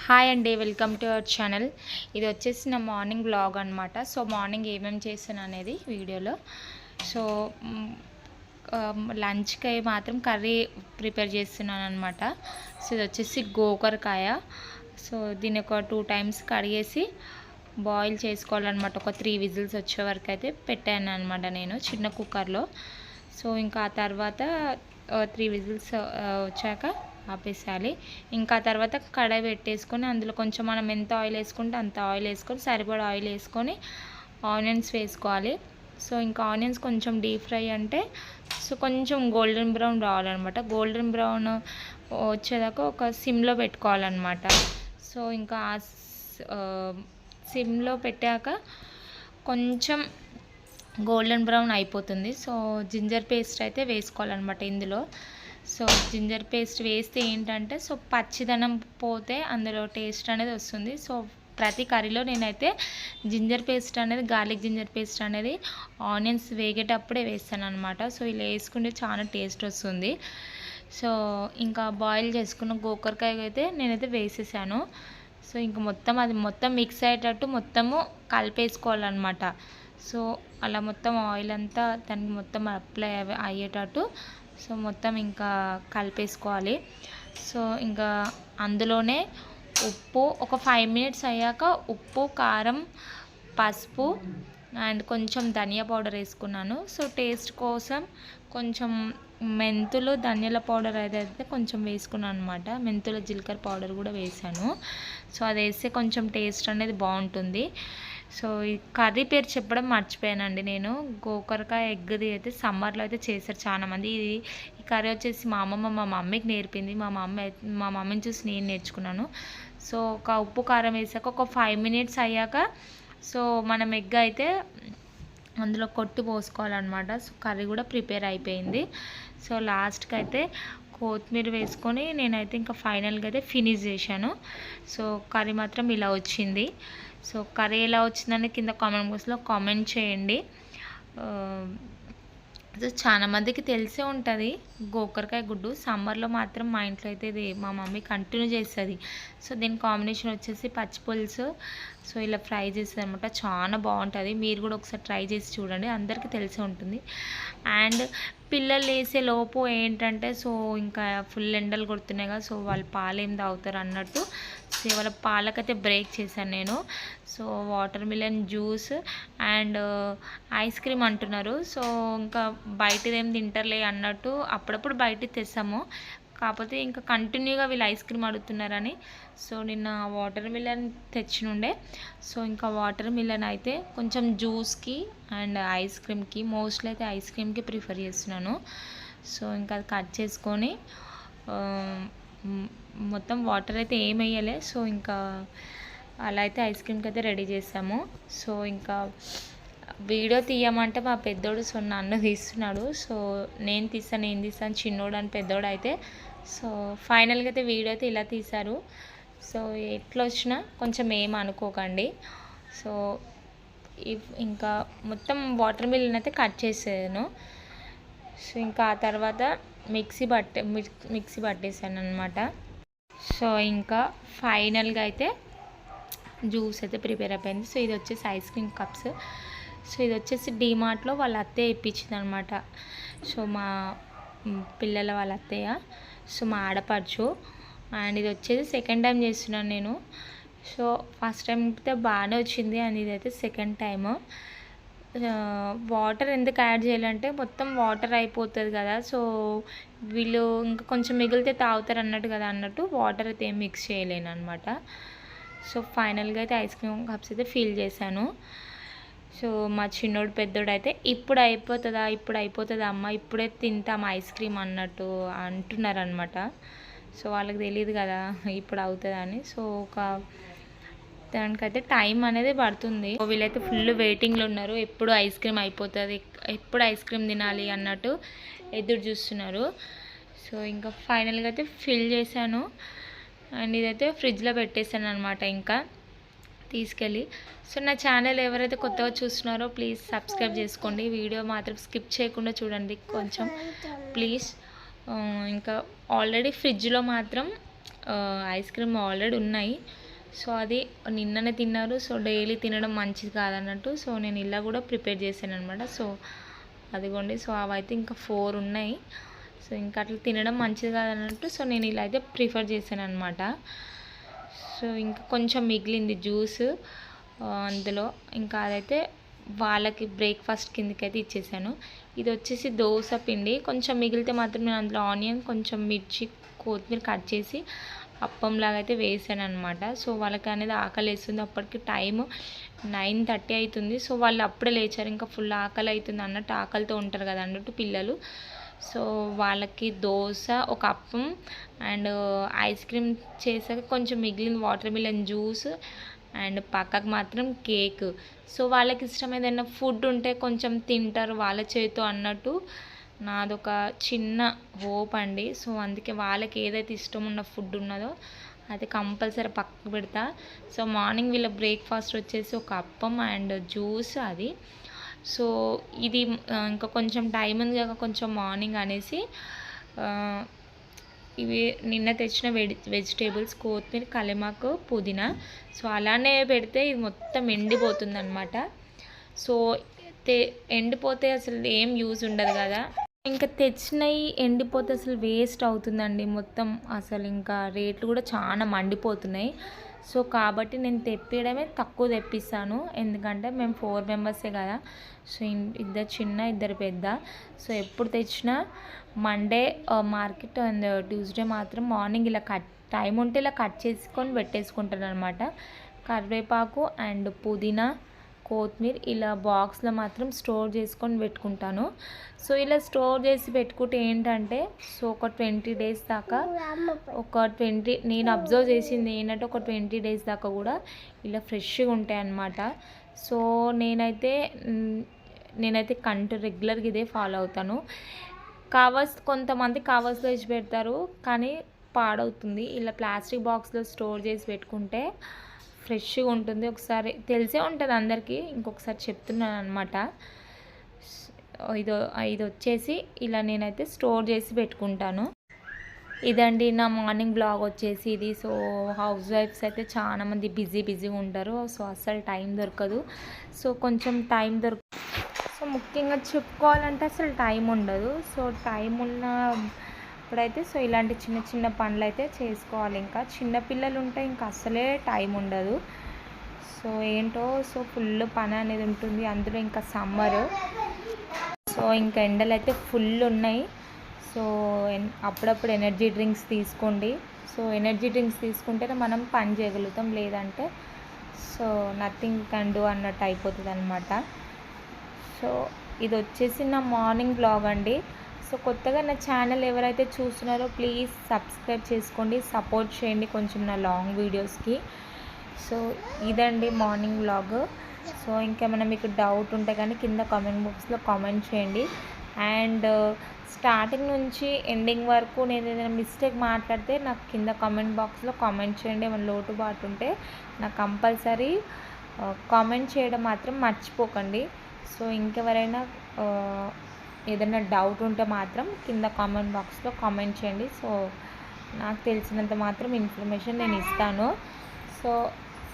Hi అండి, welcome to our channel. ఇది వచ్చేసి నా మార్నింగ్ వ్లాగ్ అనమాట. సో మార్నింగ్ ఏమేమి చేశాను అనేది వీడియోలో. సో లంచ్కి మాత్రం కర్రీ ప్రిపేర్ చేస్తున్నాను అనమాట. సో ఇది వచ్చేసి గోకరకాయ. సో దీన్ని ఒక 2 times కడిగేసి బాయిల్ చేసుకోవాలన్నమాట. ఒక 3 విజిల్స్ వచ్చే వరకు అయితే పెట్టాను అనమాట నేను చిన్న కుక్కర్లో. సో ఇంకా ఆ తర్వాత 3 విజిల్స్ వచ్చాక ఆపేసేయాలి. ఇంకా తర్వాత కడాయి పెట్టేసుకొని అందులో కొంచెం మనం ఎంత ఆయిల్ వేసుకుంటే అంత ఆయిల్ వేసుకొని సరిపడా ఆయిల్ వేసుకొని ఆనియన్స్ వేసుకోవాలి. సో ఇంకా ఆనియన్స్ కొంచెం డీప్ ఫ్రై అంటే సో కొంచెం గోల్డెన్ బ్రౌన్ రావాలన్నమాట. గోల్డెన్ బ్రౌన్ వచ్చేదాకా ఒక సిమ్లో పెట్టుకోవాలన్నమాట. సో ఇంకా సిమ్లో పెట్టాక కొంచెం గోల్డెన్ బ్రౌన్ అయిపోతుంది. సో జింజర్ పేస్ట్ అయితే వేసుకోవాలన్నమాట ఇందులో. సో జింజర్ పేస్ట్ వేస్తే ఏంటంటే సో పచ్చిదనం పోతే అందులో టేస్ట్ అనేది వస్తుంది. సో ప్రతి కర్రీలో నేనైతే జింజర్ పేస్ట్ అనేది గార్లిక్ జింజర్ పేస్ట్ అనేది ఆనియన్స్ వేగేటప్పుడే వేస్తాను అనమాట. సో ఇలా వేసుకుంటే చాలా టేస్ట్ వస్తుంది. సో ఇంకా బాయిల్ చేసుకున్న గోకరకాయ అయితే నేనైతే వేసేసాను. సో ఇంకా అది మొత్తం మిక్స్ అయ్యేటట్టు మొత్తము కలిపేసుకోవాలన్నమాట. సో అలా మొత్తం ఆయిల్ అంతా దానికి మొత్తం అప్లై అయ్యేటట్టు సో మొత్తం ఇంకా కలిపేసుకోవాలి. సో ఇంకా అందులోనే ఉప్పు ఒక 5 minutes అయ్యాక ఉప్పు, కారం, పసుపు అండ్ కొంచెం ధనియా పౌడర్ వేసుకున్నాను. సో టేస్ట్ కోసం కొంచెం మెంతులు, ధనియాల పౌడర్ అయితే కొంచెం వేసుకున్నాను అనమాట. మెంతుల జీలకర్ర పౌడర్ కూడా వేసాను. సో అది వేస్తే కొంచెం టేస్ట్ అనేది బాగుంటుంది. సో ఈ కర్రీ పేరు చెప్పడం మర్చిపోయానండి నేను. గోకరకాయ ఎగ్ది అయితే సమ్మర్లో అయితే చేశారు చాలామంది. ఈ కర్రీ వచ్చేసి మా మమ్మీకి నేర్పింది. మా మమ్మీని చూసి నేను నేర్చుకున్నాను. సో ఒక ఉప్పు కారం వేసాక ఒక 5 minutes అయ్యాక సో మనం ఎగ్ అయితే అందులో కొట్టి పోసుకోవాలన్నమాట. సో కర్రీ కూడా ప్రిపేర్ అయిపోయింది. సో లాస్ట్కి అయితే కొత్తిమీర వేసుకొని నేనైతే ఇంకా ఫైనల్గా అయితే ఫినిష్ చేశాను. సో కర్రీ మాత్రం ఇలా వచ్చింది. సో కర్రీ ఎలా వచ్చిందని కింద కామెంట్ బాక్స్లో కామెంట్ చేయండి. సో చాలా మందికి తెలిసే ఉంటుంది గోకరకాయ గుడ్డు. సమ్మర్లో మాత్రం మా ఇంట్లో అయితే ఇది మా మమ్మీ కంటిన్యూ చేస్తుంది. సో దీని కాంబినేషన్ వచ్చేసి పచ్చి పులుసు. సో ఇలా ఫ్రై చేస్తుంది అనమాట. చాలా బాగుంటుంది. మీరు కూడా ఒకసారి ట్రై చేసి చూడండి, అందరికీ తెలిసే ఉంటుంది. అండ్ పిల్లలు వేసే లోపు ఏంటంటే సో ఇంకా ఫుల్ ఎండలు కొడుతున్నాయి కదా, సో వాళ్ళు పాలు ఏం తాగుతారు అన్నట్టు సో ఇవాళ పాలకైతే బ్రేక్ చేశాను నేను. So water melon juice and ice cream అంటున్నారు. సో ఇంకా బయటది ఏం తింటారులే అన్నట్టు అప్పుడప్పుడు బయట తెస్తాము. కాకపోతే ఇంకా కంటిన్యూగా వీళ్ళు ఐస్ క్రీమ్ అడుగుతున్నారని సో నిన్న వాటర్ మిలన్ తెచ్చినుండే. సో ఇంకా వాటర్ మిలన్ అయితే కొంచెం జ్యూస్కి అండ్ ఐస్ క్రీమ్కి, మోస్ట్లీ అయితే ఐస్ క్రీమ్కి ప్రిఫర్ చేస్తున్నాను. సో ఇంకా అది కట్ చేసుకొని మొత్తం వాటర్ అయితే ఏం వేయలే. సో ఇంకా అలా అయితే ఐస్ క్రీమ్కి అయితే రెడీ చేసాము. సో ఇంకా వీడియో తీయమంటే మా పెద్దోడు సో నన్ను తీస్తున్నాడు. సో నేను తీస్తాను చిన్నోడు అని పెద్దోడు అయితే. సో ఫైనల్గా అయితే వీడియో అయితే ఇలా తీశారు. సో ఎట్లా వచ్చినా కొంచెం ఏం అనుకోకండి. సో ఇంకా మొత్తం వాటర్ మిలన్ అయితే కట్ చేసాను. సో ఇంకా ఆ తర్వాత మిక్సీ పట్టేసాను అనమాట. సో ఇంకా ఫైనల్గా అయితే జ్యూస్ అయితే ప్రిపేర్ అయిపోయింది. సో ఇది వచ్చేసి ఐస్ క్రీమ్ కప్స్. సో ఇది వచ్చేసి డీమార్ట్లో వాళ్ళ అత్తయ్య ఇప్పించింది అనమాట. సో మా పిల్లల వాళ్ళ అత్తయ్య, సో మా ఆడపడుచు. అండ్ ఇది వచ్చేసి సెకండ్ టైం చేస్తున్నాను నేను. సో ఫస్ట్ టైం అయితే బాగానే వచ్చింది అండ్ ఇదైతే సెకండ్ టైము. వాటర్ ఎందుకు యాడ్ చేయాలంటే మొత్తం వాటర్ అయిపోతుంది కదా, సో వీళ్ళు ఇంకా కొంచెం మిగిలితే తాగుతారు అన్నట్టు కదా అన్నట్టు వాటర్ అయితే ఏం మిక్స్ చేయలేను అనమాట. సో ఫైనల్గా అయితే ఐస్ క్రీమ్ కప్స్ అయితే ఫిల్ చేశాను. సో మా చిన్నోడు పెద్దోడు అయితే ఇప్పుడు అయిపోతుందా అమ్మ, ఇప్పుడే తింటాం ఐస్ క్రీమ్ అన్నట్టు అంటున్నారనమాట. సో వాళ్ళకి తెలియదు కదా ఇప్పుడు అవుతుందని. సో దానికైతే టైం అనేది పడుతుంది. వీళ్ళైతే ఫుల్ వెయిటింగ్లో ఉన్నారు. ఎప్పుడు ఐస్ క్రీమ్ అయిపోతుంది, ఎప్పుడు ఐస్ క్రీమ్ తినాలి అన్నట్టు ఎదురు చూస్తున్నారు. సో ఇంకా ఫైనల్గా అయితే ఫిల్ చేశాను అండ్ ఇదైతే ఫ్రిడ్జ్లో పెట్టేశాను అనమాట ఇంకా తీసుకెళ్ళి. సో నా ఛానల్ ఎవరైతే కొత్తగా చూస్తున్నారో ప్లీజ్ సబ్స్క్రైబ్ చేసుకోండి. వీడియో మాత్రం స్కిప్ చేయకుండా చూడండి కొంచెం ప్లీజ్. ఇంకా ఆల్రెడీ ఫ్రిడ్జ్లో మాత్రం ఐస్ క్రీమ్ ఆల్రెడీ ఉన్నాయి. సో అది నిన్ననే తిన్నారు. సో డైలీ తినడం మంచిది కాదన్నట్టు సో నేను ఇలా కూడా ప్రిపేర్ చేశాను అనమాట. సో అదిగోండి. సో అవైతే ఇంకా 4 ఉన్నాయి. సో ఇంకా అట్లా తినడం మంచిది కాదన్నట్టు సో నేను ఇలా అయితే ప్రిఫర్ చేశాను అనమాట. సో ఇంకా కొంచెం మిగిలింది జ్యూస్ అందులో, ఇంకా అదైతే వాళ్ళకి బ్రేక్ఫాస్ట్ కిందకైతే ఇచ్చేసాను. ఇది వచ్చేసి దోశ పిండి. కొంచెం మిగిలితే మాత్రం నేను అందులో ఆనియన్, కొంచెం మిర్చి, కొత్తిమీర కట్ చేసి అప్పంలాగా అయితే వేసాను అనమాట. సో వాళ్ళకి అనేది ఆకలి వేస్తుంది. అప్పటికి టైము 9:30 అవుతుంది. సో వాళ్ళు అప్పుడే లేచారు. ఇంకా ఫుల్ ఆకలి అవుతుంది అన్నట్టు, ఆకలితో ఉంటారు కదా అన్నట్టు పిల్లలు. సో వాళ్ళకి దోశ, ఒక అప్పం అండ్ ఐస్ క్రీమ్ చేసాక కొంచెం మిగిలిన వాటర్ మిలన్ జ్యూస్ అండ్ పక్కకు మాత్రం కేక్. సో వాళ్ళకి ఇష్టం ఏదైనా ఫుడ్ ఉంటే కొంచెం తింటారు వాళ్ళ చేతితో అన్నట్టు నాదొక చిన్న హోప్ అండి. సో అందుకే వాళ్ళకి ఏదైతే ఇష్టం ఉన్న ఫుడ్ ఉన్నదో అది కంపల్సరీ పక్కకు పెడతా. సో మార్నింగ్ వీళ్ళ బ్రేక్ఫాస్ట్ వచ్చేసి ఒక అప్పం అండ్ జ్యూస్ అది. సో ఇది ఇంకా కొంచెం టైం ఉంది కదా కొంచెం మార్నింగ్ అనేసి ఇవి నిన్న తెచ్చిన వెజిటేబుల్స్, కొత్తిమీర, కల్యామాకు, పుదీనా. సో అలానే పెడితే ఇది మొత్తం ఎండిపోతుంది అనమాట. సో ఎండిపోతే అసలు ఏం యూజ్ ఉండదు కదా. ఇంకా తెచ్చినవి ఎండిపోతే అసలు వేస్ట్ అవుతుందండి మొత్తం. అసలు ఇంకా రేట్లు కూడా చాలా మండిపోతున్నాయి. సో కాబట్టి నేను తెప్పించడమే తక్కువ తెప్పిస్తాను. ఎందుకంటే మేము 4 మెంబర్సే కదా. సో ఇద్దరు చిన్న, ఇద్దరు పెద్ద. సో ఎప్పుడు తెచ్చినా మండే మార్కెట్ అండ్ ట్యూస్డే మాత్రం మార్నింగ్ ఇలా టైం ఉంటే ఇలా కట్ చేసుకొని పెట్టేసుకుంటాను అనమాట. కరివేపాకు అండ్ పుదీనా, కొత్తిమీర ఇలా బాక్స్లో మాత్రం స్టోర్ చేసుకొని పెట్టుకుంటాను. సో ఇలా స్టోర్ చేసి పెట్టుకుంటే ఏంటంటే సో ఒక 20 డేస్ దాకా నేను అబ్జర్వ్ చేసింది ఏంటంటే ఒక 20 డేస్ దాకా కూడా ఇలా ఫ్రెష్గా ఉంటాయి అన్నమాట. సో నేనైతే రెగ్యులర్గా ఇదే ఫాలో అవుతాను. కొంతమంది కవర్స్లో వేసి పెడతారు కానీ పాడవుతుంది. ఇలా ప్లాస్టిక్ బాక్స్లో స్టోర్ చేసి పెట్టుకుంటే ఫ్రెష్గా ఉంటుంది. ఒకసారి తెలిసే ఉంటుంది అందరికీ, ఇంకొకసారి చెప్తున్నాను అనమాట. ఇది వచ్చేసి ఇలా నేనైతే స్టోర్ చేసి పెట్టుకుంటాను. ఇదండి నా మార్నింగ్ బ్లాగ్ వచ్చేసి ఇది. సో హౌస్ వైఫ్స్ అయితే చాలామంది బిజీగా ఉంటారు. సో అస్సలు టైం దొరకదు. సో కొంచెం టైం సో ముఖ్యంగా చెప్పుకోవాలంటే అసలు టైం ఉండదు. సో టైం ఇప్పుడైతే సో ఇలాంటి చిన్న పనులు అయితే చేసుకోవాలి. ఇంకా చిన్నపిల్లలు ఉంటే ఇంకా అస్సలే టైం ఉండదు. సో ఏంటో సో ఫుల్ పని అనేది ఉంటుంది. అందులో ఇంకా సమ్మర్. సో ఇంకా ఎండలు అయితే ఫుల్ ఉన్నాయి. సో అప్పుడప్పుడు ఎనర్జీ డ్రింక్స్ తీసుకోండి. సో ఎనర్జీ డ్రింక్స్ తీసుకుంటేనే మనం పని చేయగలుగుతాం, లేదంటే సో నథింగ్ కెన్ డూ అన్నట్టు అయిపోతుంది అనమాట. సో ఇది వచ్చేసి నా మార్నింగ్ బ్లాగ్ అండి. సో కొత్తగా నా ఛానల్ ఎవరైతే చూస్తున్నారో ప్లీజ్ సబ్స్క్రైబ్ చేసుకోండి, సపోర్ట్ చేయండి కొంచెం నా లాంగ్ వీడియోస్కి. సో ఇదండి మార్నింగ్ బ్లాగ్. సో ఇంకేమైనా మీకు డౌట్ ఉంటే కానీ కింద కామెంట్ బాక్స్లో కామెంట్ చేయండి. అండ్ స్టార్టింగ్ నుంచి ఎండింగ్ వరకు నేను ఏదైనా మిస్టేక్ మాట్లాడితే నాకు కింద కామెంట్ బాక్స్లో కామెంట్ చేయండి. ఏమైనా లోటుబాటు ఉంటే నాకు కంపల్సరీ కామెంట్ చేయడం మాత్రం మర్చిపోకండి. సో ఇంకెవరైనా ఏదైనా డౌట్ ఉంటే మాత్రం కింద కామెంట్ బాక్స్లో కామెంట్ చేయండి. సో నాకు తెలిసినంత మాత్రం ఇన్ఫర్మేషన్ నేను ఇస్తాను. సో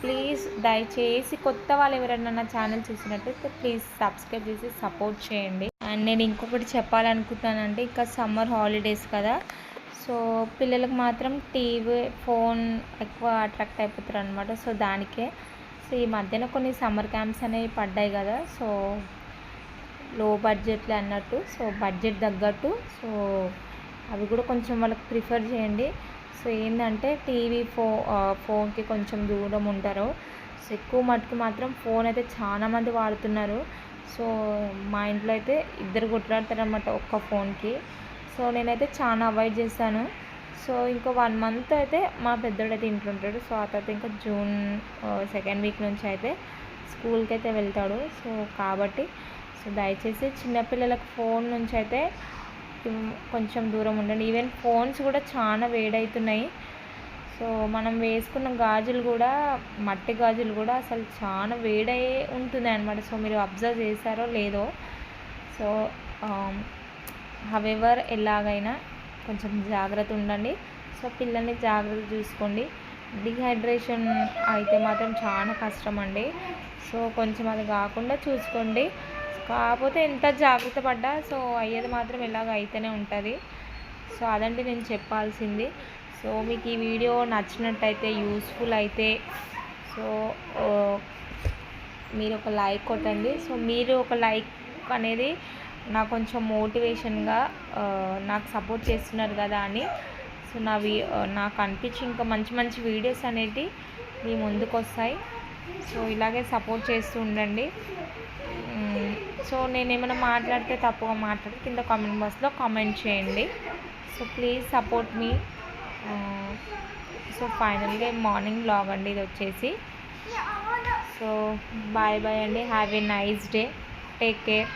ప్లీజ్ దయచేసి కొత్త వాళ్ళు ఎవరైనా నా ఛానల్ చూసినట్టయితే ప్లీజ్ సబ్స్క్రైబ్ చేసి సపోర్ట్ చేయండి. అండ్ నేను ఇంకొకటి చెప్పాలనుకుంటున్నానంటే ఇంకా సమ్మర్ హాలిడేస్ కదా. సో పిల్లలకు మాత్రం టీవీ, ఫోన్ ఎక్కువ అట్రాక్ట్ అయిపోతారు అనమాట. సో దానికే సో ఈ మధ్యన కొన్ని సమ్మర్ క్యాంప్స్ అనేవి పడ్డాయి కదా. సో లో బడ్జెట్లో అన్నట్టు, సో బడ్జెట్ తగ్గట్టు సో అవి కూడా కొంచెం వాళ్ళకి ప్రిఫర్ చేయండి. సో ఏంటంటే టీవీ, ఫోన్కి కొంచెం దూరం ఉంటారు. సో ఎక్కువ మటుకు మాత్రం ఫోన్ అయితే చాలామంది వాడుతున్నారు. సో మా ఇంట్లో అయితే ఇద్దరు కొట్లాడతారు అన్నమాట ఒక్క ఫోన్కి. సో నేనైతే చాలా అవాయిడ్ చేశాను. సో ఇంకో 1 మంత్ అయితే మా పెద్దోడైతే ఇంట్లో ఉంటాడు. సో ఆ తర్వాత ఇంకా జూన్ 2nd వీక్ నుంచి అయితే స్కూల్కి అయితే వెళ్తాడు. సో కాబట్టి సో దయచేసి చిన్నపిల్లలకు ఫోన్ నుంచి అయితే కొంచెం దూరం ఉండండి. ఈవెన్ ఫోన్స్ కూడా చాలా వేడవుతున్నాయి. సో మనం వేసుకున్న గాజులు కూడా, మట్టి గాజులు కూడా అసలు చాలా వేడై ఉంటుంది అనమాట. సో మీరు అబ్జర్వ్ చేశారో లేదో. సో హవెవర్ ఎలాగైనా కొంచెం జాగ్రత్త ఉండండి. సో పిల్లల్ని జాగ్రత్త చూసుకోండి. డిహైడ్రేషన్ అయితే మాత్రం చాలా కష్టం అండి. సో కొంచెం అది కాకుండా చూసుకోండి. కాకపోతే ఎంత జాగ్రత్త పడ్డా సో అయ్యేది మాత్రం ఇలాగ అయితేనే ఉంటుంది. సో అదండి నేను చెప్పాల్సింది. సో మీకు ఈ వీడియో నచ్చినట్టయితే, యూస్ఫుల్ అయితే సో మీరు ఒక లైక్ కొట్టండి. సో మీరు ఒక లైక్ అనేది నాకు కొంచెం మోటివేషన్గా నాకు సపోర్ట్ చేస్తున్నారు కదా అని. సో నాకు అనిపించి ఇంకా మంచి మంచి వీడియోస్ అనేవి మీ ముందుకు వస్తాయి. సో ఇలాగే సపోర్ట్ చేస్తూ ఉండండి. సో నేను ఏమైనా మాట్లాడితే తప్పుగా మాట్లాడితే కింద కామెంట్ బాక్స్లో కామెంట్ చేయండి. So please support me. So ఫైనల్గా మార్నింగ్ బ్లాగ్ అండి ఇది వచ్చేసి. సో బాయ్ బాయ్ అండి. Have a nice day. Take care.